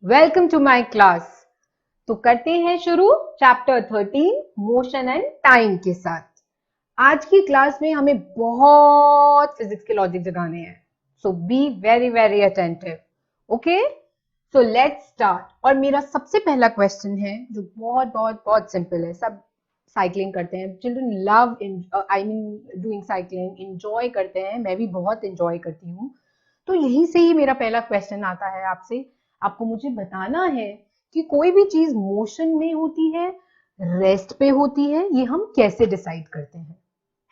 Welcome to my class. तो करते हैं शुरू चैप्टर 13 मोशन एंड टाइम के साथ। आज की क्लास में हमें बहुत फिजिक्स के लॉजिक जगाने हैं, so be very very attentive. Okay, so let's start. और मेरा सबसे पहला क्वेश्चन है जो बहुत बहुत बहुत सिंपल है। सब साइकिलिंग करते हैं, children love I mean doing cycling, enjoy करते हैं, मैं भी बहुत एंजॉय करती हूँ। तो यहीं से ही मेरा पहला क्वेश्चन आता है आपसे। आपको मुझे बताना है कि कोई भी चीज मोशन में होती है, रेस्ट पे होती है, ये हम कैसे डिसाइड करते हैं,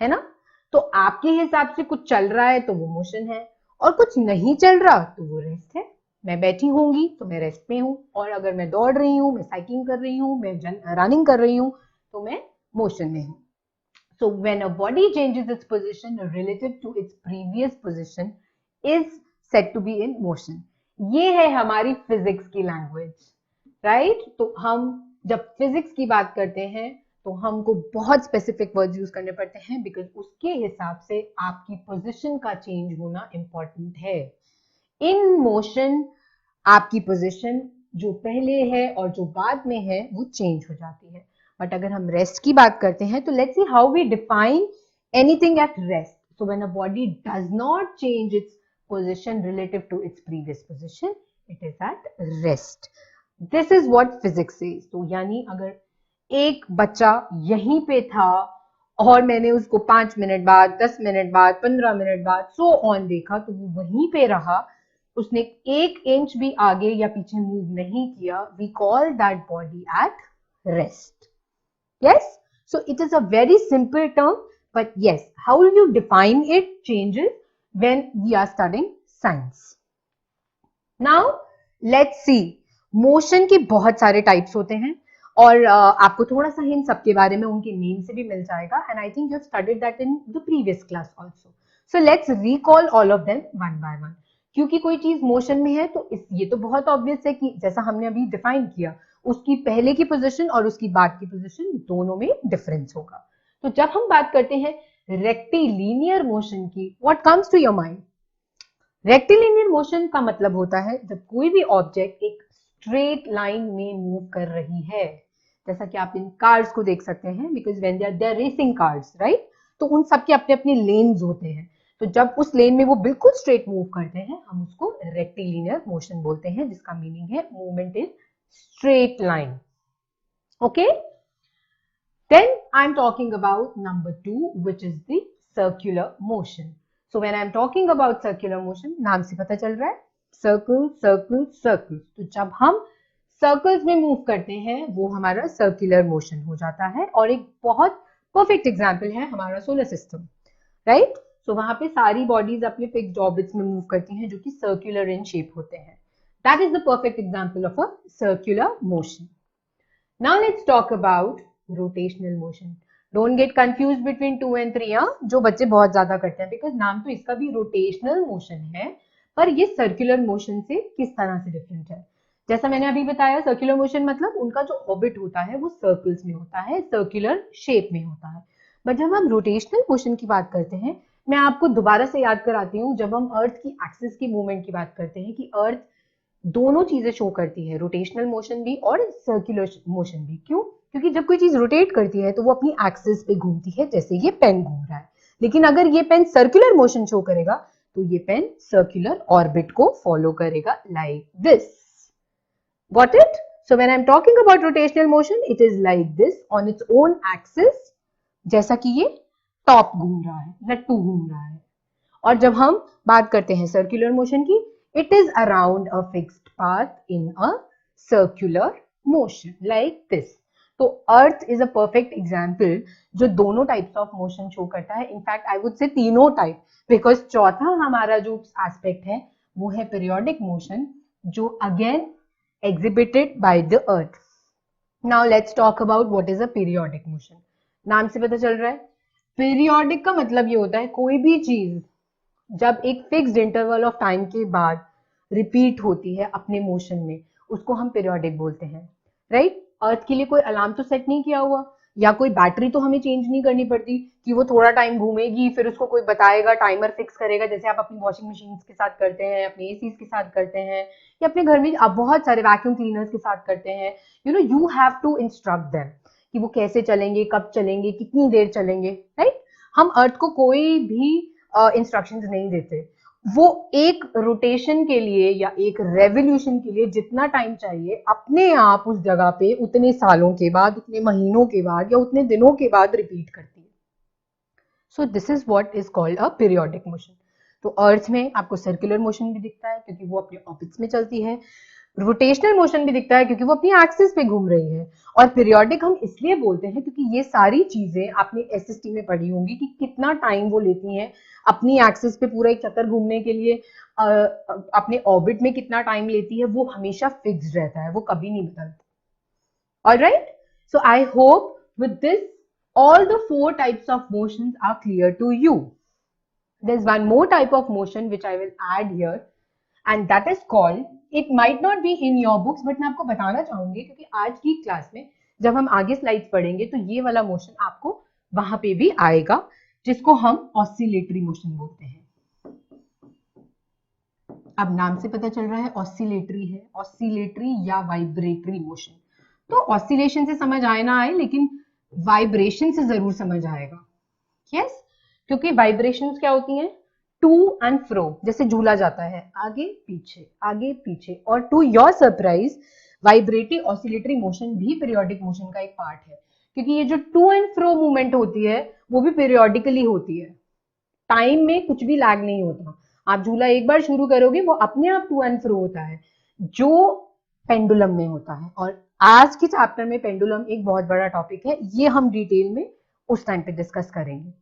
है ना? तो आपके हिसाब से कुछ चल रहा है तो वो मोशन है, और कुछ नहीं चल रहा तो वो रेस्ट है। मैं बैठी होंगी तो मैं रेस्ट में हूं, और अगर मैं दौड़ रही हूं, मैं साइकिलिंग कर रही हूं, मैं रनिंग कर रही हूं, तो मैं मोशन में हूं। So when a body changes its position relative to its previous position is said to be in motion. ये है हमारी फिजिक्स की लैंग्वेज, राइट? तो हम जब फिजिक्स की बात करते हैं तो हमको बहुत स्पेसिफिक वर्ड्स यूज करने पड़ते हैं, बिकॉज उसके हिसाब से आपकी पोजीशन का चेंज होना इंपॉर्टेंट है। इन मोशन आपकी पोजीशन जो पहले है और जो बाद में है वो चेंज हो जाती है। बट अगर हम रेस्ट की बात करते हैं तो let's see how we define anything at rest. So when a body does not change its position relative to its previous position, it is at rest. This is what physics says. तो यानी अगर एक बच्चा यहीं पे था और मैंने उसको 5 मिनट बाद, 10 मिनट बाद, 15 मिनट बाद सो ऑन देखा, तो वो वहीं पे रहा, उसने 1 इंच भी आगे या पीछे मूव नहीं किया, we call that body at rest. Yes, so it is a very simple term, but yes, how will you define it changes when we are studying science. Now let's see, motion के बहुत सारे types होते हैं, और आपको थोड़ा सा hint सबके बारे में उनके नेम से भी मिल जाएगा, and I think you have studied that in the previous class also. So let's recall all of them one by one. क्योंकि कोई चीज मोशन में है तो ये तो बहुत ऑब्वियस है कि जैसा हमने अभी डिफाइन किया, उसकी पहले की पोजीशन और उसकी बाद की पोजीशन दोनों में डिफरेंस होगा। तो जब हम बात करते हैं रेक्टिलिनियर मोशन की, what comes to your mind? Rectilinear motion का मतलब होता है जब कोई भी ऑब्जेक्ट एक स्ट्रेट लाइन में मूव कर रही है। जैसा कि आप इन कार्स को देख सकते हैं, because when they are racing cars, right, तो उन सबके अपने अपने लेन्स होते हैं। तो जब उस लेन में वो बिल्कुल स्ट्रेट मूव करते हैं, हम उसको रेक्टिलिनियर मोशन बोलते हैं, जिसका मीनिंग है movement in straight line. Okay, then I'm talking about number 2, which is the circular motion. So when I'm talking about circular motion, नाम से पता चल रहा है, circle circle circle। तो जब हम सर्कल्स में मूव करते हैं वो हमारा सर्कुलर मोशन हो जाता है। और एक बहुत परफेक्ट एग्जांपल है हमारा सोलर सिस्टम, राइट? सो वहां पे सारी बॉडीज अपने फिक्स्ड ऑर्बिट्स में मूव करती हैं जो कि सर्कुलर इन शेप होते हैं। That is the perfect example of a circular motion. Now let's talk about rotational motion. Don't get confused between 2 and 3, जो बच्चे बहुत ज्यादा करते हैं, because नाम तो इसका भी rotational motion है, पर ये circular motion से किस तरह से डिफरेंट है। जैसा मैंने अभी बताया, सर्कुलर मोशन मतलब उनका जो ऑर्बिट होता है वो सर्कल्स में होता है, सर्कुलर शेप में होता है। बट जब हम रोटेशनल मोशन की बात करते हैं, मैं आपको दोबारा से याद कराती हूँ, जब हम अर्थ की एक्सिस की मूवमेंट की बात करते हैं कि अर्थ दोनों चीजें शो करती है, रोटेशनल मोशन भी और सर्कुलर मोशन भी। क्यों? क्योंकि जब कोई चीज रोटेट करती है तो वो अपनी एक्सिस पे घूमती है, जैसे ये पेन घूम रहा है। लेकिन अगर ये पेन सर्कुलर मोशन शो करेगा तो ये पेन सर्कुलर ऑर्बिट को फॉलो करेगा, like this. Got it? So when I am talking about rotational motion, it is like this on its own axis, जैसा कि ये टॉप घूम रहा है, लट्टू घूम रहा है। और जब हम बात करते हैं सर्कुलर मोशन की, it is around a fixed path in a circular motion like this. तो earth is a perfect example जो दोनों टाइप्स ऑफ मोशन शो करता है। इनफैक्ट आई वुड से तीनों टाइप, बिकॉज चौथा हमारा जो एस्पेक्ट है वो है पीरियोडिक मोशन, जो again exhibited by the earth. Now let's talk about what is a periodic motion. नाम से पता चल रहा है, पीरियोडिक का मतलब ये होता है कोई भी चीज जब एक फिक्स्ड इंटरवल ऑफ टाइम के बाद रिपीट होती है अपने मोशन में, उसको हम पीरियोडिक बोलते हैं, राइट? अर्थ के लिए कोई अलार्म तो सेट नहीं किया हुआ, या कोई बैटरी तो हमें चेंज नहीं करनी पड़ती कि वो थोड़ा टाइम घूमेगी फिर उसको कोई बताएगा, टाइमर फिक्स करेगा, जैसे आप अपनी वॉशिंग मशीन के साथ करते हैं, अपने एसीज के साथ करते हैं, या अपने घर में आप बहुत सारे वैक्यूम क्लीनर्स के साथ करते हैं। You have to instruct them कि वो कैसे चलेंगे, कब चलेंगे, कितनी देर चलेंगे, राइट। हम अर्थ को कोई भी इंस्ट्रक्शंस नहीं देते। वो एक रोटेशन के लिए या एक रेवोल्यूशन के लिए जितना टाइम चाहिए अपने आप उस जगह पे उतने सालों के बाद, उतने महीनों के बाद या उतने दिनों के बाद रिपीट करती है। So this is what is called a periodic motion. तो अर्थ में आपको सर्कुलर मोशन भी दिखता है क्योंकि वो अपने ऑर्बिट्स में चलती है, रोटेशनल मोशन भी दिखता है क्योंकि वो अपनी एक्सिस पे घूम रही है, और पीरियोडिक हम इसलिए बोलते हैं क्योंकि ये सारी चीजें आपने एसएसटी में पढ़ी होंगी कि कितना टाइम वो लेती हैं अपनी एक्सिस पे पूरा एक चक्कर घूमने के लिए। अपने ऑर्बिट में कितना टाइम लेती है वो हमेशा फिक्स्ड रहता है, वो कभी नहीं बदलता। Alright, so I hope with this all the 4 types of motions are clear to you. There's one more type of motion which I will add here, and that is called, it might not be in your books but मैं आपको बताना चाहूंगी क्योंकि आज की class में जब हम आगे स्लाइड्स पढ़ेंगे तो ये वाला मोशन आपको वहां पे भी आएगा, जिसको हम ऑसिलेटरी मोशन बोलते हैं। अब नाम से पता चल रहा है ऑसिलेटरी है, ऑसिलेटरी या वाइब्रेटरी मोशन। तो ऑसिलेशन से समझ आए ना आए, लेकिन वाइब्रेशन से जरूर समझ आएगा। यस, क्योंकि वाइब्रेशंस क्या होती हैं, टू एंड फ्रो, जैसे झूला जाता है आगे पीछे। और to your surprise vibratory oscillatory motion भी पीरियोडिक मोशन का एक पार्ट है, क्योंकि ये जो टू एंड फ्रो मूवमेंट होती है वो भी पीरियोडिकली होती है, टाइम में कुछ भी लैग नहीं होता। आप झूला एक बार शुरू करोगे वो अपने आप टू एंड फ्रो होता है, जो पेंडुलम में होता है। और आज के चैप्टर में पेंडुलम एक बहुत बड़ा टॉपिक है, ये हम डिटेल में उस टाइम पे डिस्कस करेंगे।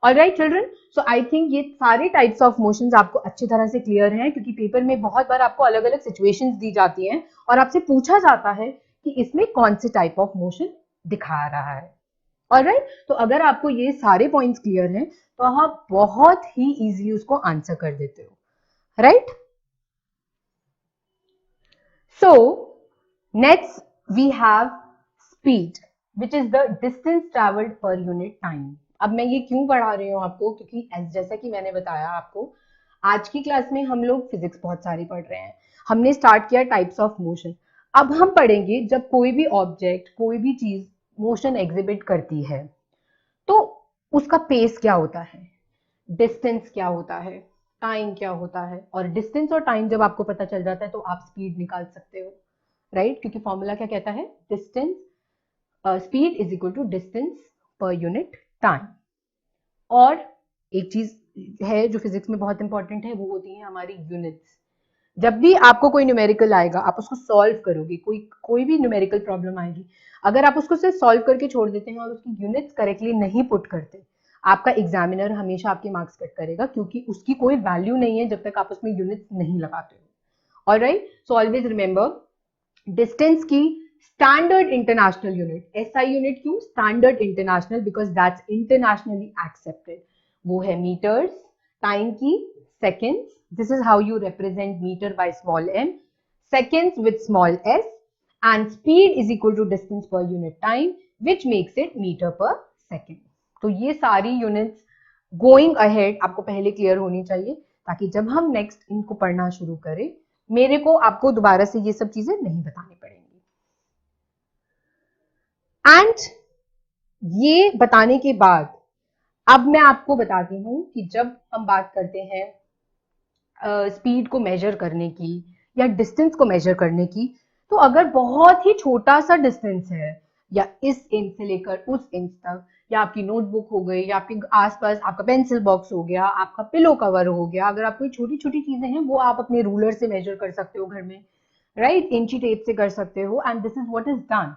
Alright children, so I think ये सारे टाइप्स ऑफ मोशंस आपको अच्छी तरह से क्लियर हैं, क्योंकि पेपर में बहुत बार आपको अलग अलग सिचुएशंस दी जाती हैं और आपसे पूछा जाता है कि इसमें कौन से टाइप ऑफ मोशन दिखा रहा है। ऑलराइट, तो अगर आपको ये सारे पॉइंट्स क्लियर हैं तो आप बहुत ही इजीली उसको आंसर कर देते हो, right. So next we have speed, which is the distance traveled per unit time. अब मैं ये क्यों पढ़ा रही हूँ आपको, क्योंकि जैसा कि मैंने बताया आपको, आज की क्लास में हम लोग फिजिक्स बहुत सारी पढ़ रहे हैं, हमने स्टार्ट किया टाइप्स ऑफ मोशन। अब हम पढ़ेंगे जब कोई भी ऑब्जेक्ट, कोई भी चीज मोशन एग्जिबिट करती है तो उसका पेस क्या होता है, डिस्टेंस क्या होता है, टाइम क्या होता है। और डिस्टेंस और टाइम जब आपको पता चल जाता है तो आप स्पीड निकाल सकते हो, राइट, क्योंकि फॉर्मूला क्या कहता है, distance, speed is equal to distance per unit time. और एक चीज है जो फिजिक्स में बहुत इंपॉर्टेंट है, वो होती है हमारी यूनिट्स। जब भी आपको कोई न्यूमेरिकल आएगा आप उसको सॉल्व करोगे, कोई भी न्यूमेरिकल प्रॉब्लम आएगी, अगर आप उसको सिर्फ सॉल्व करके छोड़ देते हैं और उसकी यूनिट्स करेक्टली नहीं पुट करते, आपका एग्जामिनर हमेशा आपके मार्क्स कट करेगा, क्योंकि उसकी कोई वैल्यू नहीं है जब तक आप उसमें यूनिट्स नहीं लगाते हो। Alright, so always remember distance की standard international unit, SI unit क्यों, standard international, because that's internationally accepted, वो है मीटर्स। टाइम की seconds, this is how you represent meter by small m, seconds with small s, and speed is equal to distance per unit time, which makes it meter per second. तो ये सारी units going ahead आपको पहले clear होनी चाहिए, ताकि जब हम नेक्स्ट इनको पढ़ना शुरू करें मेरे को आपको दोबारा से ये सब चीजें नहीं बतानी पड़ेंगी। एंड ये बताने के बाद अब मैं आपको बताती हूं कि जब हम बात करते हैं स्पीड को मेजर करने की या डिस्टेंस को मेजर करने की, तो अगर बहुत ही छोटा सा डिस्टेंस है, या इस इंच से लेकर उस इंच तक, या आपकी नोटबुक हो गई, या आपके आसपास आपका पेंसिल बॉक्स हो गया, आपका पिलो कवर हो गया, अगर आप कोई छोटी छोटी चीजें हैं वो आप अपने रूलर से मेजर कर सकते हो घर में, राइट, इंची टेप से कर सकते हो, and this is what is done.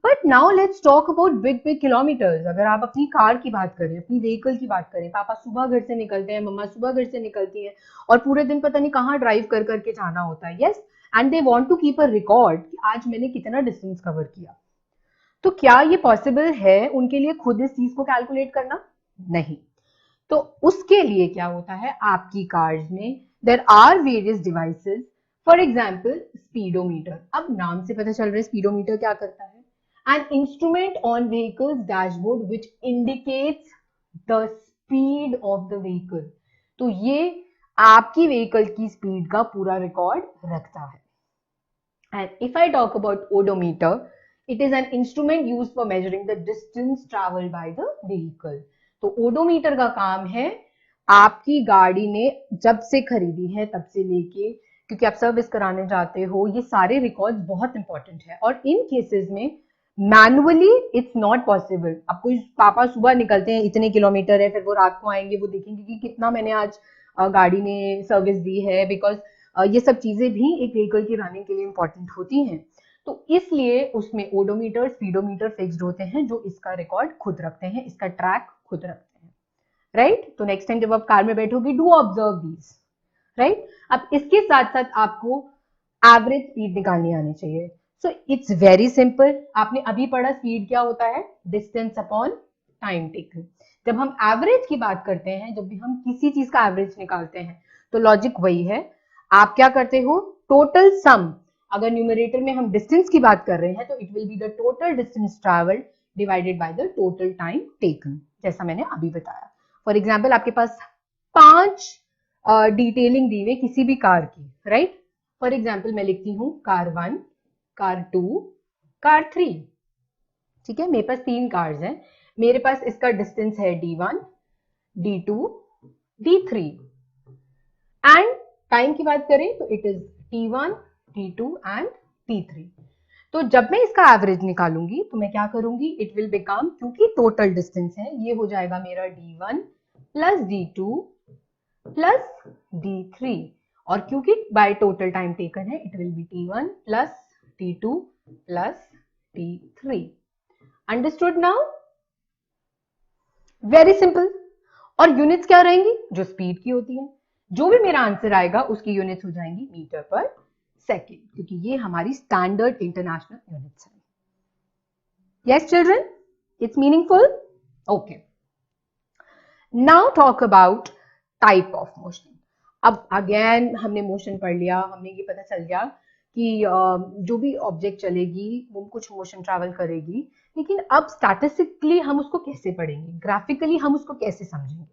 But now let's talk about big big kilometres. अगर आप अपनी कार की बात करें, अपनी व्हीकल की बात करें, पापा सुबह घर से निकलते हैं, मम्मा सुबह घर से निकलती है और पूरे दिन पता नहीं कहाँ ड्राइव कर करके जाना होता है, yes, and they want to keep a record कि आज मैंने कितना डिस्टेंस कवर किया। तो क्या ये पॉसिबल है उनके लिए खुद इस चीज को कैलकुलेट करना? नहीं। तो उसके लिए क्या होता है, आपकी कार्स में there are various devices, for example speedometer. अब नाम से पता चल रहा है स्पीडोमीटर क्या करता है, An instrument on vehicle's dashboard which indicates the speed of the vehicle. तो ये आपकी व्हीकल की स्पीड का पूरा रिकॉर्ड रखता है. And if I talk about odometer, it is an instrument used for measuring the distance traveled by the vehicle. तो odometer का काम है आपकी गाड़ी ने जब से खरीदी है तब से लेके, क्योंकि आप सर्विस कराने जाते हो, ये सारे रिकॉर्ड्स बहुत इंपॉर्टेंट है. और इन केसेस में मैनुअली इट्स नॉट पॉसिबल. अब कोई पापा सुबह निकलते हैं, इतने किलोमीटर है, फिर वो रात को आएंगे, वो देखेंगे कि कितना मैंने आज गाड़ी में सर्विस दी है, बिकॉज ये सब चीजें भी एक व्हीकल की रनिंग के लिए इंपॉर्टेंट होती हैं. तो इसलिए उसमें ओडोमीटर, स्पीडोमीटर फिक्स्ड होते हैं जो इसका रिकॉर्ड खुद रखते हैं, इसका ट्रैक खुद रखते हैं. राइट. तो नेक्स्ट टाइम जब आप कार में बैठोगे, डू ऑब्जर्व दीज. राइट. अब इसके साथ साथ आपको एवरेज स्पीड निकालनी आनी चाहिए. So it's very simple. आपने अभी पढ़ा स्पीड क्या होता है, डिस्टेंस अपॉन टाइम टेकन. जब हम एवरेज की बात करते हैं, जब भी हम किसी चीज का एवरेज निकालते हैं, तो लॉजिक वही है. आप क्या करते हो, टोटल सम. अगर न्यूमरेटर में हम डिस्टेंस की बात कर रहे हैं तो it will be the total distance travelled divided by the total time taken, जैसा मैंने अभी बताया. फॉर एग्जाम्पल, आपके पास 5 डिटेलिंग दी हुई किसी भी कार की. राइट. फॉर एग्जाम्पल मैं लिखती हूँ कार 1, कार 2, कार 3. ठीक है, मेरे पास 3 कार्स हैं. मेरे पास इसका डिस्टेंस है D1, D2, D3. And time की बात करें तो it is T1, T2 and T3. तो जब मैं इसका एवरेज निकालूंगी तो मैं क्या करूंगी, इट विल बिकम, क्योंकि टोटल डिस्टेंस है, ये हो जाएगा मेरा D1 plus D2 plus D3. और क्योंकि बाय टोटल टाइम टेकन है, it will be T1 plus T2 plus T3. Understood now? Very simple. और यूनिट्स क्या रहेंगी, जो स्पीड की होती है. जो भी मेरा आंसर आएगा उसकी यूनिट्स हो जाएंगी मीटर पर सेकेंड, क्योंकि ये हमारी स्टैंडर्ड इंटरनेशनल यूनिट्स है. Yes children, it's meaningful. Okay. Now talk about type of motion. अब अगेन हमने मोशन पढ़ लिया, हमने ये पता चल गया कि जो भी ऑब्जेक्ट चलेगी वो कुछ मोशन ट्रैवल करेगी. लेकिन अब स्टैटिस्टिकली हम उसको कैसे पढ़ेंगे, ग्राफिकली हम उसको कैसे समझेंगे.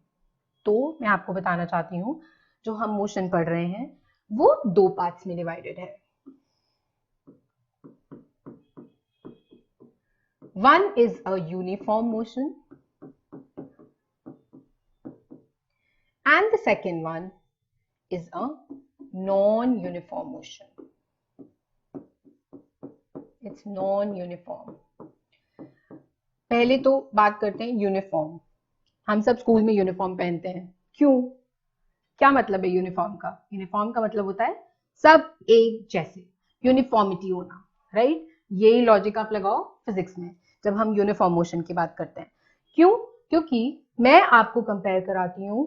तो मैं आपको बताना चाहती हूँ, जो हम मोशन पढ़ रहे हैं वो 2 पार्ट्स में डिवाइडेड है. One is a uniform motion and the second one is a non-uniform motion. It's non-uniform. पहले तो बात करते हैं यूनिफॉर्म. हम सब स्कूल में यूनिफॉर्म पहनते हैं. क्यों, क्या मतलब है यूनिफॉर्म का? यूनिफॉर्म का मतलब होता है सब एक जैसे, यूनिफॉर्मिटी होना. राइट. यही लॉजिक आप लगाओ फिजिक्स में जब हम यूनिफॉर्म मोशन की बात करते हैं. क्यों? क्योंकि मैं आपको कंपेयर कराती हूं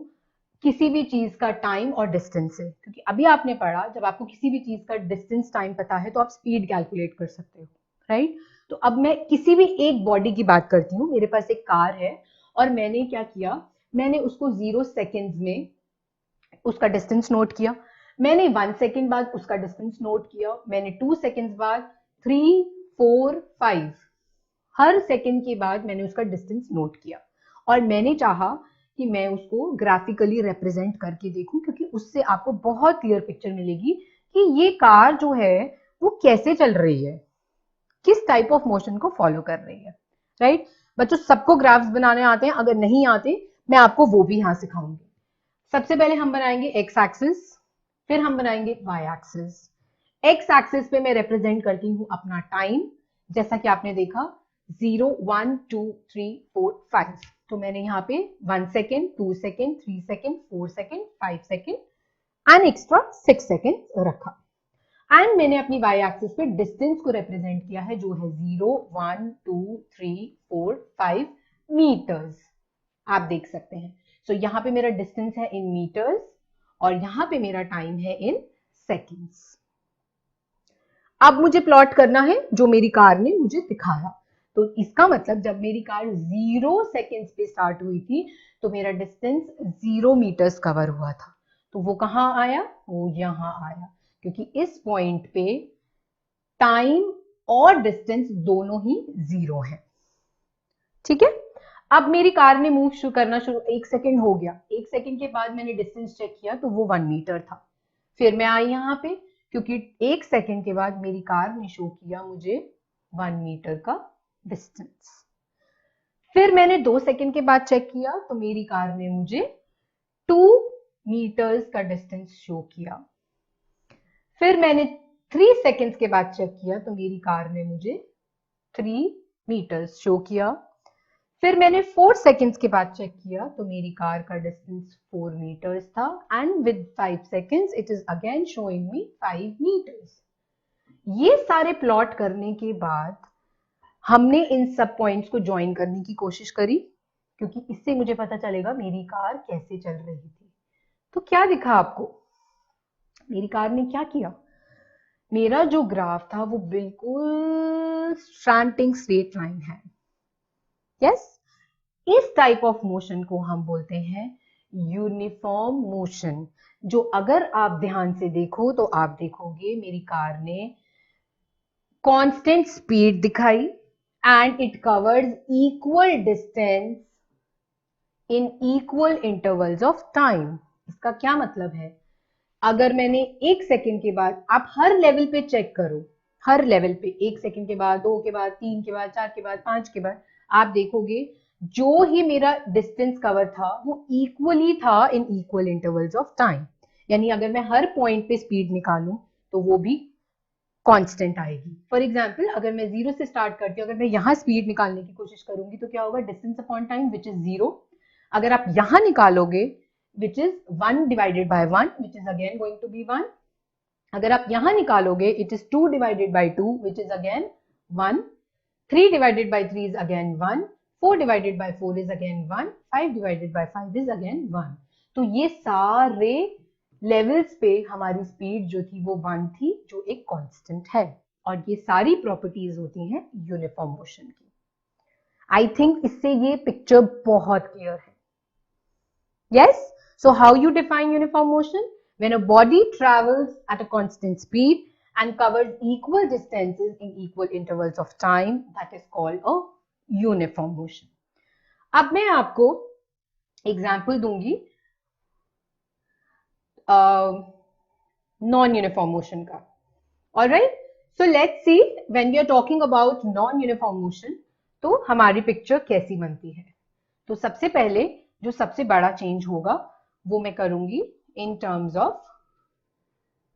किसी भी चीज का टाइम और डिस्टेंस से. क्योंकि अभी आपने पढ़ा, जब आपको किसी भी चीज का डिस्टेंस टाइम पता है तो आप स्पीड कैलकुलेट कर सकते हो. राइट. तो अब मैं किसी भी एक बॉडी की बात करती हूँ. मेरे पास एक कार है और मैंने क्या किया, मैंने उसको 0 सेकेंड्स में उसका डिस्टेंस नोट किया. मैंने 1 सेकेंड बाद उसका डिस्टेंस नोट किया. मैंने 2 सेकेंड्स बाद, 3, 4, 5, हर सेकेंड के बाद मैंने उसका डिस्टेंस नोट किया. और मैंने चाहा कि मैं उसको ग्राफिकली रिप्रेजेंट करके देखूं, क्योंकि उससे आपको बहुत क्लियर पिक्चर मिलेगी कि ये कार जो है वो कैसे चल रही है, किस टाइप ऑफ मोशन को फॉलो कर रही है. राइट. बच्चों, सबको ग्राफ्स बनाने आते हैं? अगर नहीं आते मैं आपको वो भी यहां सिखाऊंगी. सबसे पहले हम बनाएंगे एक्स एक्सिस, फिर हम बनाएंगे वाई एक्सिस. एक्स एक्सिस पे मैं रिप्रेजेंट करती हूँ अपना टाइम, जैसा कि आपने देखा 0, 1, 2, 3, 4, 5. तो मैंने यहाँ पे 1 second, 2 second, 3 second, 4 second, 5 second and extra 6 second रखा. एंड मैंने अपनी वाई एक्सिस पे डिस्टेंस को रिप्रेजेंट किया है, जो है 0, 1, 2, 3, 4, 5 मीटर्स. आप देख सकते हैं. सो यहाँ पे मेरा डिस्टेंस है इन मीटर्स और यहाँ पे मेरा टाइम है इन सेकेंड्स. अब मुझे प्लॉट करना है जो मेरी कार ने मुझे दिखाया. तो इसका मतलब जब मेरी कार 0 सेकेंड्स पे स्टार्ट हुई थी तो मेरा डिस्टेंस 0 मीटर्स कवर हुआ था. तो वो कहाँ आया, वो यहाँ आया, क्योंकि इस पॉइंट पे टाइम और डिस्टेंस दोनों ही 0 है। ठीक है, अब मेरी कार ने मूव करना शुरू, 1 सेकेंड हो गया, 1 सेकेंड के बाद मैंने डिस्टेंस चेक किया तो वो 1 मीटर था। फिर मैं आई यहाँ पे, क्योंकि 1 सेकेंड के बाद मेरी कार ने शो किया मुझे 1 मीटर का डिस्टेंस। फिर मैंने 2 सेकेंड के बाद चेक किया तो मेरी कार ने मुझे 2 मीटर्स का डिस्टेंस शो किया। फिर मैंने 3 सेकेंड्स के बाद चेक किया तो मेरी कार ने मुझे 3 मीटर्स शो किया। फिर मैंने 4 सेकेंड्स के बाद चेक किया तो मेरी कार का डिस्टेंस 4 मीटर्स था, and with 5 seconds it is again showing me 5 meters. ये सारे प्लॉट करने के बाद हमने इन सब पॉइंट्स को ज्वाइन करने की कोशिश करी, क्योंकि इससे मुझे पता चलेगा मेरी कार कैसे चल रही थी। तो क्या दिखा आपको, मेरी कार ने क्या किया, मेरा जो ग्राफ था वो बिल्कुल स्लैंटिंग स्ट्रेट लाइन है। यस, इस टाइप ऑफ मोशन को हम बोलते हैं यूनिफॉर्म मोशन, जो अगर आप ध्यान से देखो तो आप देखोगे मेरी कार ने कांस्टेंट स्पीड दिखाई and it covers equal distance in equal intervals of time. इसका क्या मतलब है, अगर मैंने 1 सेकेंड के बाद, आप हर लेवल पे चेक करो, हर लेवल पे 1 सेकेंड के बाद, 2 के बाद, 3 के बाद, 4 के बाद, 5 के बाद, आप देखोगे जो ही मेरा डिस्टेंस कवर था वो इक्वली था in equal intervals of time. यानी अगर मैं हर पॉइंट पे स्पीड निकालूं तो वो भी कांस्टेंट आएगी। फॉर एग्जांपल, अगर मैं 0 से स्टार्ट करती हूँ, अगर मैं यहाँ स्पीड निकालने की कोशिश करूंगी तो क्या होगा, distance upon time which is 0। अगर आप यहाँ निकालोगे which is 1 divided by 1, which is again going to be 1. अगर आप यहाँ निकालोगे it is 2 divided by 2, which is again 1. 3 divided by 3 is again 1. 4 divided by 4 is again 1. 5 divided by 5 is again 1. तो ये सारे लेवल्स पे हमारी स्पीड जो थी वो 1 थी, जो एक कांस्टेंट है, और ये सारी प्रॉपर्टीज होती हैं यूनिफॉर्म मोशन की। आई थिंक इससे ये पिक्चर बहुत क्लियर है। Yes? So how you define uniform motion? When a body travels at a constant speed and covers equal distances in equal intervals of time, that is called a uniform motion. अब मैं आपको example दूंगी non-uniform motion का. Alright? So let's see when we are talking about non-uniform motion, तो हमारी picture कैसी बनती है। तो सबसे पहले जो सबसे बड़ा चेंज होगा वो मैं करूंगी in terms of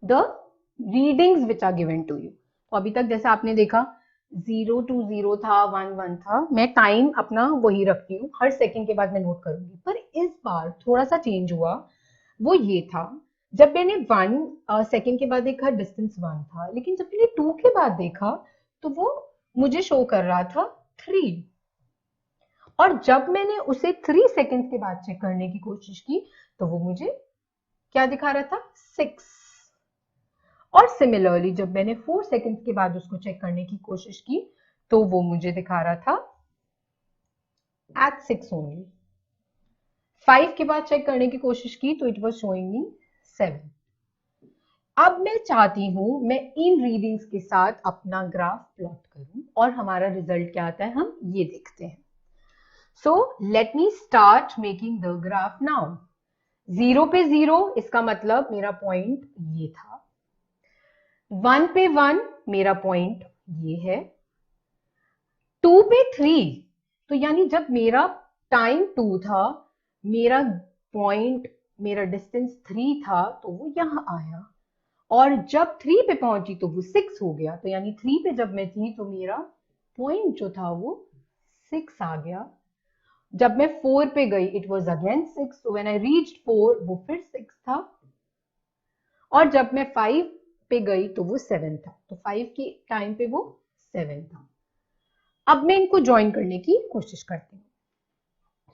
the readings which are given to you. तो अभी तक जैसे आपने देखा 0 to 0 था, 1 1 था, मैं टाइम अपना वही रखती हूँ, हर सेकंड के बाद मैं नोट करूंगी। पर इस बार थोड़ा सा चेंज हुआ, वो ये था, जब मैंने 1 सेकंड के बाद देखा डिस्टेंस 1 था, लेकिन जब मैंने 2 के बाद देखा तो वो मुझे शो कर रहा था 3, और जब मैंने उसे 3 सेकेंड के बाद चेक करने की कोशिश की तो वो मुझे क्या दिखा रहा था, 6। और सिमिलरली जब मैंने 4 सेकेंड के बाद उसको चेक करने की कोशिश की तो वो मुझे दिखा रहा था at 6 ओनली। 5 के बाद चेक करने की कोशिश की तो इट वाज शोइंग मी 7। अब मैं चाहती हूं मैं इन रीडिंग्स के साथ अपना ग्राफ प्लॉट करूं और हमारा रिजल्ट क्या आता है हम ये देखते हैं। So let me start making the graph now. 0 पे 0 इसका मतलब मेरा पॉइंट ये था, 1 पे 1 मेरा पॉइंट ये है, 2 पे 3 तो यानी जब मेरा टाइम 2 था, मेरा पॉइंट, मेरा डिस्टेंस 3 था तो वो यहां आया, और जब 3 पे पहुंची तो वो 6 हो गया, तो यानी 3 पे जब मैं थी तो मेरा पॉइंट जो था वो 6 आ गया। जब मैं 4 पे गई it was again 6, so when I reached 4 वो फिर 6 था, और जब मैं 5 पे गई तो वो 7 था, तो 5 के टाइम पे वो 7 था। अब मैं इनको ज्वाइन करने की कोशिश करती हूँ।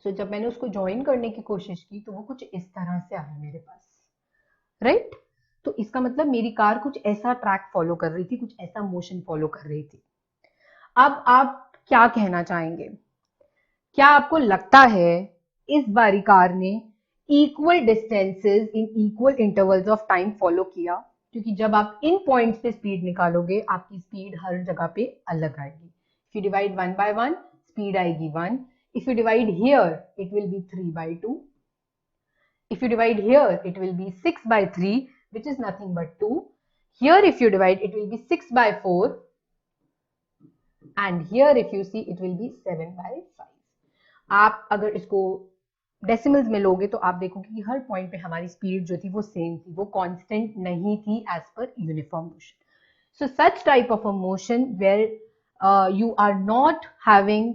So जब मैंने उसको ज्वाइन करने की कोशिश की तो वो कुछ इस तरह से आया मेरे पास, राइट? तो इसका मतलब मेरी कार कुछ ऐसा ट्रैक फॉलो कर रही थी, कुछ ऐसा मोशन फॉलो कर रही थी। अब आप क्या कहना चाहेंगे, क्या आपको लगता है इस बारी कार ने equal distances in equal intervals of time follow किया? क्योंकि जब आप इन पॉइंट्स पे स्पीड निकालोगे आपकी स्पीड हर जगह पे अलग आएगी। If you divide 1 by 1 speed आएगी 1। If you divide here it will be 3 by 2। If you divide here it will be 6 by 3 which is nothing but 2। Here if you divide it will be 6 by 4 and here if you see it will be 7 by 5। आप अगर इसको decimals में लोगे तो आप देखोगे कि हर point पे हमारी स्पीड जो थी वो सेम थी, वो कांस्टेंट नहीं थी as per uniform motion. So such type of a motion where you are not having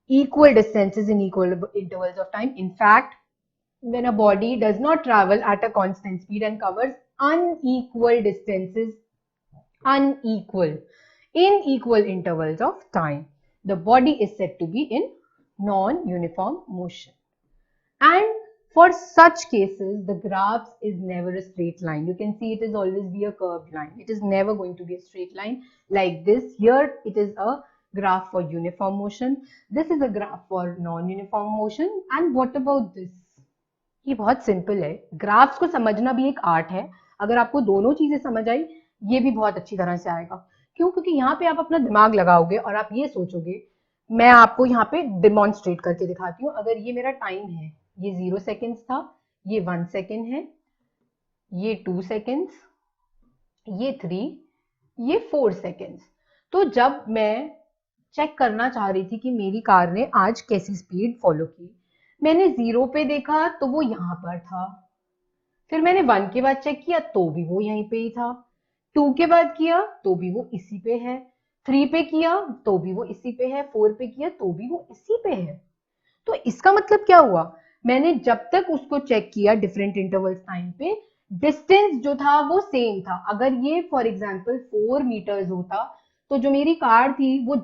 equal distances in equal intervals of time. In fact, when a body does not travel at a constant speed and covers unequal distances, in equal intervals of time, the body is said to be in non-uniform motion. And for such cases, the graph is never a straight line. You can see it is always be a curved line. It is never going to be a straight line like this. Here it is a graph for uniform motion. This is a graph for non-uniform motion. And what about this? ये बहुत simple है। Graphs को समझना भी एक art है। अगर आपको दोनों चीजें समझ आई ये भी बहुत अच्छी तरह से आएगा। क्यों? क्योंकि यहाँ पे आप अपना दिमाग लगाओगे और आप ये सोचोगे, मैं आपको यहाँ पे डिमॉन्स्ट्रेट करके दिखाती हूँ। अगर ये मेरा टाइम है, ये 0 सेकेंड्स था, ये 1 सेकेंड है, ये 2 सेकेंड्स, ये 3, ये 4 सेकेंड्स। तो जब मैं चेक करना चाह रही थी कि मेरी कार ने आज कैसी स्पीड फॉलो की, मैंने 0 पे देखा तो वो यहाँ पर था, फिर मैंने 1 के बाद चेक किया तो भी वो यहीं पे ही था, 2 के बाद किया तो भी वो इसी पे है, 3 पे किया तो भी वो इसी पे है, 4 पे किया तो भी वो इसी पे है। तो इसका मतलब क्या हुआ? मैंने जब तक उसको चेक किया डिफरेंट इंटरवल्स टाइम पे, डिस्टेंस जो था वो सेम था। अगर ये फॉर एग्जांपल 4 मीटर्स होता तो जो मेरी कार थी वो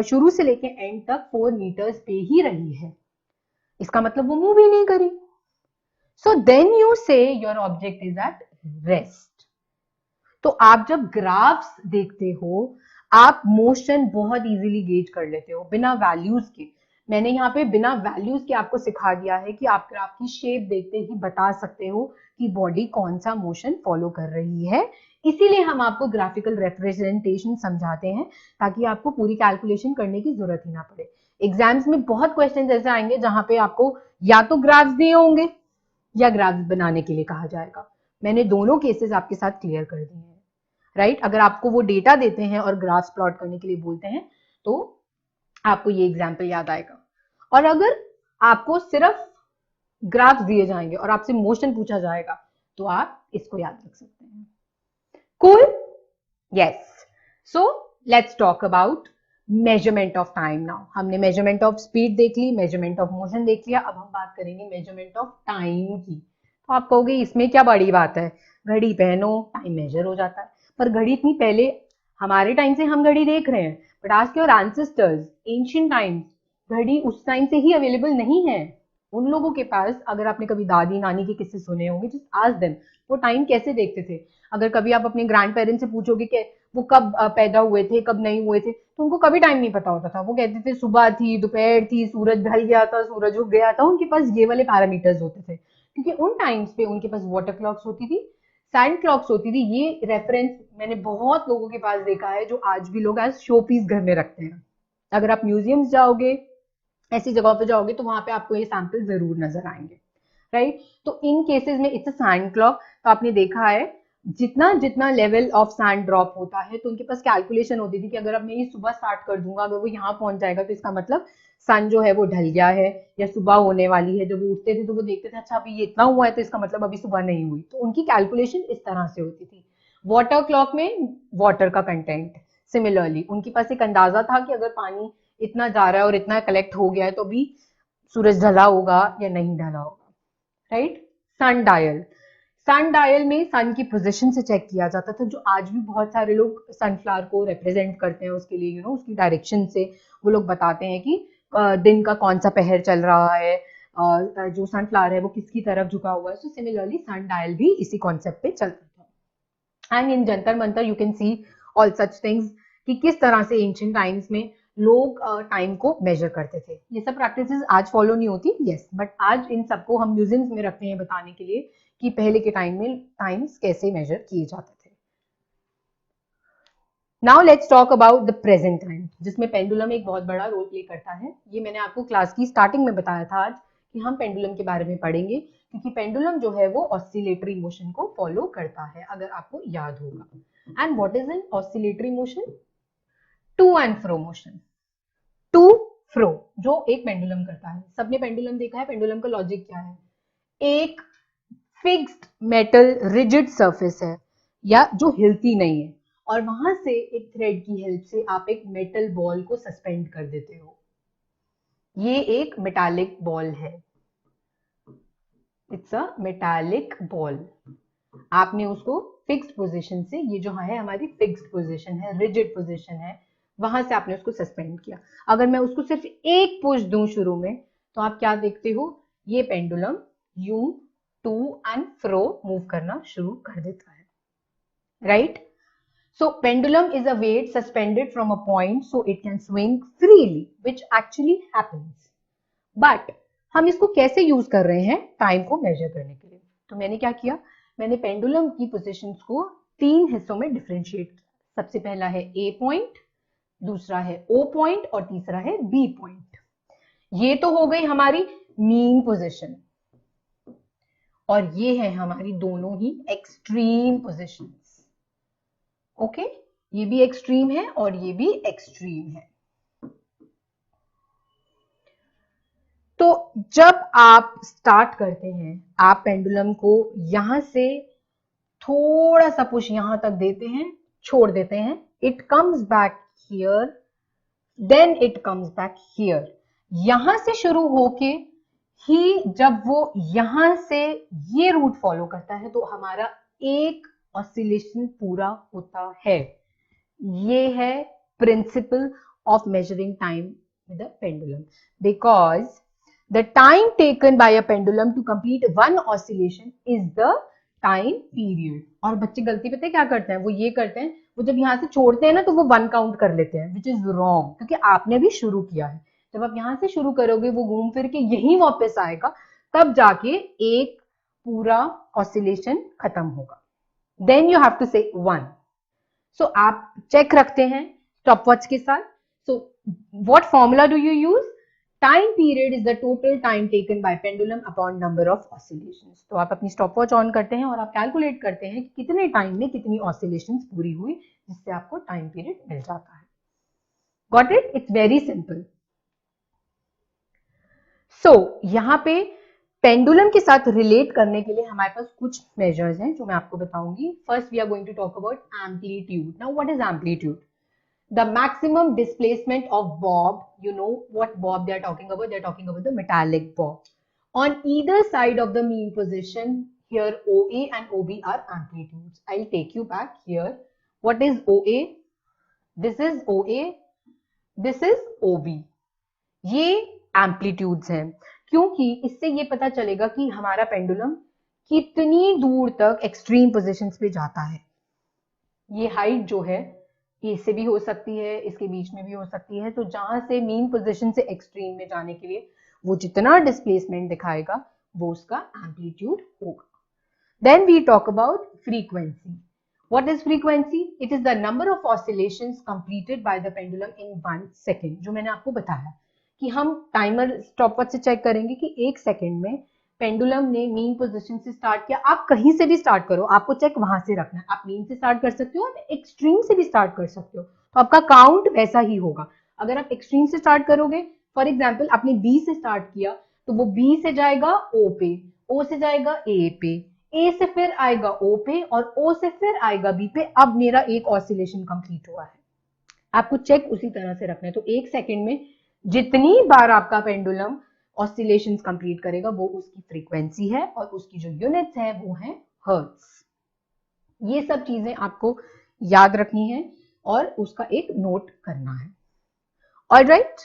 शुरू से लेके एंड तक 4 मीटर्स पे ही रही है। इसका मतलब वो मूव ही नहीं करी। सो देन यू से your object is at rest. तो आप जब ग्राफ्स देखते हो आप मोशन बहुत इजीली गेज कर लेते हो बिना वैल्यूज के। मैंने यहाँ पे बिना वैल्यूज के आपको सिखा दिया है कि आप ग्राफ की शेप देखते ही बता सकते हो कि बॉडी कौन सा मोशन फॉलो कर रही है। इसीलिए हम आपको ग्राफिकल रिप्रेजेंटेशन समझाते हैं ताकि आपको पूरी कैलकुलेशन करने की जरूरत ही ना पड़े। एग्जाम्स में बहुत क्वेश्चन ऐसे आएंगे जहां पे आपको या तो ग्राफ्स दिए होंगे या ग्राफ्स बनाने के लिए कहा जाएगा। मैंने दोनों केसेस आपके साथ क्लियर कर दिए हैं, राइट? अगर आपको वो डेटा देते हैं और ग्राफ्स प्लॉट करने के लिए बोलते हैं तो आपको ये एग्जाम्पल याद आएगा। और अगर आपको सिर्फ ग्राफ्स दिए जाएंगे और आपसे मोशन पूछा जाएगा तो आप इसको याद रख सकते हैं। Cool? Yes. So let's talk about measurement of time now. हमने मेजरमेंट ऑफ स्पीड देख ली, मेजरमेंट ऑफ मोशन देख लिया, अब हम बात करेंगे मेजरमेंट ऑफ टाइम की। तो आप कहोगे इसमें क्या बड़ी बात है, घड़ी पहनो टाइम मेजर हो जाता है। पर घड़ी इतनी पहले, हमारे टाइम से हम घड़ी देख रहे हैं, but ask your ancestors, ancient times, घड़ी उस टाइम से ही अवेलेबल नहीं है। उन लोगों के पास, अगर आपने कभी दादी नानी के किस्से सुने होंगे, जस्ट आस्क देम वो टाइम कैसे देखते थे। अगर कभी आप अपने ग्रैंड पेरेंट्स से पूछोगे कि वो कब पैदा हुए थे, कब नहीं हुए थे, तो उनको कभी टाइम नहीं पता होता था। वो कहते थे सुबह थी, दोपहर थी, सूरज ढल गया था, सूरज उग गया था। उनके पास ये वाले पैरामीटर्स होते थे क्योंकि उन टाइम्स पे उनके पास वाटर क्लॉक्स होती थी, सैंड क्लॉक्स होती थी। ये रेफरेंस मैंने बहुत लोगों के पास देखा है जो आज भी लोग एज शो पीस घर में रखते हैं। अगर आप म्यूजियम्स जाओगे, ऐसी जगहों पे जाओगे तो वहां पे आपको ये सैंपल जरूर नजर आएंगे, राइट? तो इन केसेस में इट्स अ सैंड क्लॉक। तो आपने देखा है जितना जितना लेवल ऑफ सैंड ड्रॉप होता है तो उनके पास कैलकुलेशन होती थी कि अगर अब मैं ये सुबह स्टार्ट कर दूंगा, अगर वो यहाँ पहुंच जाएगा तो इसका मतलब सन जो है वो ढल गया है या सुबह होने वाली है। जब वो उठते थे तो वो देखते थे अच्छा अभी ये इतना हुआ है तो इसका मतलब अभी सुबह नहीं हुई। तो उनकी कैलकुलेशन इस तरह से होती थी। वाटर क्लॉक में वाटर का कंटेंट, सिमिलरली उनके पास एक अंदाजा था कि अगर पानी इतना जा रहा है और इतना कलेक्ट हो गया है तो अभी सूरज ढला होगा या नहीं ढला होगा, राइट? सन डायल, सन डायल में सन की पोजीशन से चेक किया जाता था, जो आज भी बहुत सारे लोग सनफ्लावर को रिप्रेजेंट करते हैं उसके लिए, उसकी डायरेक्शन से वो लोग बताते हैं कि दिन का कौन सा पहर चल रहा है, जो सनफ्लावर है वो किसकी तरफ झुका हुआ है। सो सिमिलरली सन डायल भी इसी कॉन्सेप्ट पे चलता था। And in Jantar Mantar you can see all such things कि किस तरह से एंशिएंट टाइम्स में लोग टाइम को मेजर करते थे। ये सब प्रैक्टिसेस आज फॉलो नहीं होती, यस, बट आज इन सबको हम म्यूजियम्स में रखते हैं बताने के लिए कि पहले के टाइम में टाइम्स कैसे मेजर किए जाते थे। Now let's talk about the present time, जिसमें पेंडुलम एक बहुत बड़ा रोल प्ले करता है। ये मैंने आपको क्लास की स्टार्टिंग में बताया था आज कि हम पेंडुलम के बारे में पढ़ेंगे, क्योंकि पेंडुलम जो है वो ऑसिलेटरी मोशन को फॉलो करता है, अगर आपको याद होगा। And what is an oscillatory motion? To and fro motion. To fro जो एक पेंडुलम करता है। सबने पेंडुलम देखा है। पेंडुलम का लॉजिक क्या है? एक फिक्स्ड मेटल रिजिड सरफेस है या जो हिलती नहीं है, और वहां से एक थ्रेड की हेल्प से आप एक मेटल बॉल को सस्पेंड कर देते हो। ये एक मेटालिक बॉल है। It's a metallic ball. आपने उसको फिक्स्ड पोजीशन से, ये जो है हमारी फिक्स्ड पोजीशन है, रिजिड पोजीशन है, वहां से आपने उसको सस्पेंड किया। अगर मैं उसको सिर्फ एक पुश दूं शुरू में, तो आप क्या देखते हो? ये पेंडुलम यूं टू एंड फ्रो मूव करना शुरू कर देता है, right? So pendulum is a weight suspended from a point so it can swing freely, which actually happens. But हम इसको कैसे यूज कर रहे हैं टाइम को मेजर करने के लिए? तो मैंने क्या किया, मैंने पेंडुलम की पोजीशंस को 3 हिस्सों में डिफरेंशिएट किया। सबसे पहला है ए पॉइंट, दूसरा है ओ पॉइंट और तीसरा है बी पॉइंट। ये तो हो गई हमारी मीन पोजीशन, और ये है हमारी दोनों ही एक्सट्रीम पोजीशंस। ओके, ये भी एक्सट्रीम है और ये भी एक्सट्रीम है। तो जब आप स्टार्ट करते हैं, आप पेंडुलम को यहां से थोड़ा सा पुश यहां तक देते हैं, छोड़ देते हैं, it comes back here, then it comes back here. यहां से शुरू होके ही जब वो यहां से ये रूट फॉलो करता है, तो हमारा एक ऑसिलेशन पूरा होता है। ये है principle of measuring time with a pendulum, because the time taken by a pendulum to complete one oscillation is the time period. और बच्चे गलती पता है क्या करते हैं? वो ये करते हैं, वो जब यहां से छोड़ते हैं ना, तो वो 1 काउंट कर लेते हैं, विच इज रॉन्ग, क्योंकि आपने भी शुरू किया है। जब आप यहां से शुरू करोगे, वो घूम फिर के यहीं वापस आएगा, तब जाके एक पूरा ऑसिलेशन खत्म होगा। देन यू हैव टू से 1। सो आप चेक रखते हैं स्टॉपवॉच के साथ। So what formula do you use? Time period is the total time taken bye pendulum upon number of oscillations. तो आप अपनी स्टॉपवॉच ऑन करते हैं और आप कैलकुलेट करते हैं कि कितने टाइम में कितनी ऑसिलेशंस पूरी हुई, जिससे आपको टाइम पीरियड मिल जाता है। Got it? It's very simple. So यहां पे पेंडुलम के साथ रिलेट करने के लिए हमारे पास कुछ मेजर्स हैं जो मैं आपको बताऊंगी। First we are going to talk about amplitude. Now what is amplitude? The maximum displacement of bob. You know what bob they are talking about? They are talking about the metallic bob. On either side of the mean position, here OA and OB are amplitudes. I'll take you back here. What is OA? This is OA. This is OB. ये amplitudes हैं, क्योंकि इससे ये पता चलेगा कि हमारा pendulum कितनी दूर तक एक्सट्रीम पोजीशंस पे जाता है। ये हाइट जो है, इससे भी हो सकती है, इसके बीच में भी हो सकती है। तो जहां से मीन पोजीशन से एक्सट्रीम में जाने के लिए वो जितना डिस्प्लेसमेंट दिखाएगा, वो उसका एम्पलीट्यूड होगा। Then we talk about frequency. What is frequency? It is the number of oscillations completed by the pendulum in 1 second. जो मैंने आपको बताया कि हम टाइमर स्टॉपवॉच से चेक करेंगे कि 1 सेकेंड में पेंडुलम ने मीन पोजीशन से स्टार्ट किया। आप कहीं से भी स्टार्ट करो, आपको चेक वहां से रखना है। आप मीन से स्टार्ट कर सकते हो, आप एक्सट्रीम से भी स्टार्ट कर सकते हो, तो आपका काउंट वैसा ही होगा। अगर आप एक्सट्रीम से स्टार्ट करोगे, फॉर एग्जाम्पल आपने बी से स्टार्ट किया, तो वो बी से जाएगा ओ पे, ओ से जाएगा ए पे, ए से फिर आएगा ओ पे, और ओ से फिर आएगा बी पे। अब मेरा एक ऑसिलेशन कंप्लीट हुआ है। आपको चेक उसी तरह से रखना है। तो 1 सेकेंड में जितनी बार आपका पेंडुलम ऑसिलेशंस कंप्लीट करेगा, वो उसकी फ्रीक्वेंसी है, और उसकी जो यूनिट्स है वो है हर्ट्ज। ये सब चीजें आपको याद रखनी है और उसका एक नोट करना है। ऑलराइट,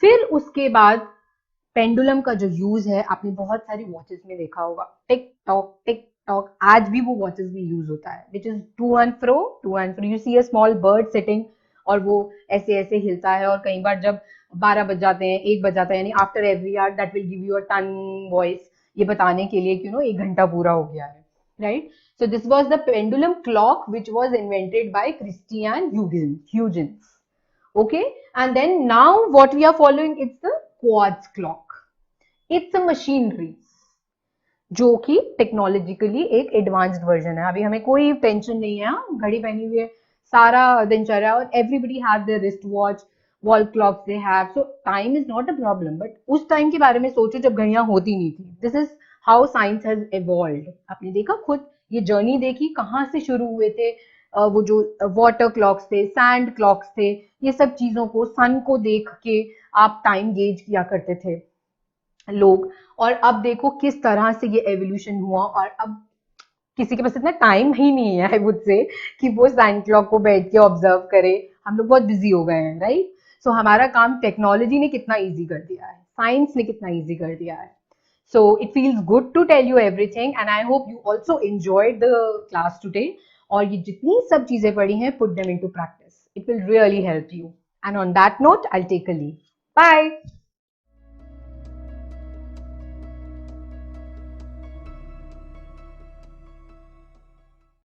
फिर उसके बाद पेंडुलम का जो यूज है, आपने बहुत सारी वॉचेस में देखा होगा, टिक टॉक। आज भी वो वॉचेस में यूज होता है, which is to and fro. You see a small bird sitting, और वो ऐसे ऐसे हिलता है, और कई बार जब 12 बज जाते हैं, 1 बज जाता है, यानी after every hour that will give you a tone voice, ये बताने के लिए कि 1 घंटा पूरा हो गया है। right? So this was the pendulum clock which was invented by Christian Huygens. Okay, and then now what we are following, it's the quartz clock. It's a machinery जो कि टेक्नोलॉजिकली एक एडवांस्ड वर्जन है. अभी हमें कोई tension नहीं है, घड़ी पहनी हुई है, सारा दिनचर्या, और everybody have their wrist watch, wall clocks they have, so time is not a problem. But उस टाइम के बारे में सोचो जब घड़ियां होती नहीं थी. This is how science has evolved. आपने देखा खुद, ये जर्नी देखी कहाँ से शुरू हुए थे. वो जो वाटर क्लॉक्स थे, सैंड क्लॉक्स थे, ये सब चीजों को, सन को देख के आप टाइम गेज किया करते थे लोग. और अब देखो किस तरह से ये एवोल्यूशन हुआ, और अब किसी के पास इतना टाइम ही नहीं है, आई वुड से, कि वो सैंड क्लॉक को बैठ के ऑब्जर्व करे. हम लोग बहुत बिजी हो गए हैं, राइट? सो हमारा काम टेक्नोलॉजी ने कितना इजी कर दिया है, साइंस ने कितना इजी कर दिया है. So it feels good to tell you everything, and I hope you also enjoyed the class today. और ये जितनी सब चीजें पढ़ी हैं, put them into practice. It will really help you. And on that note I take a leave. Bye.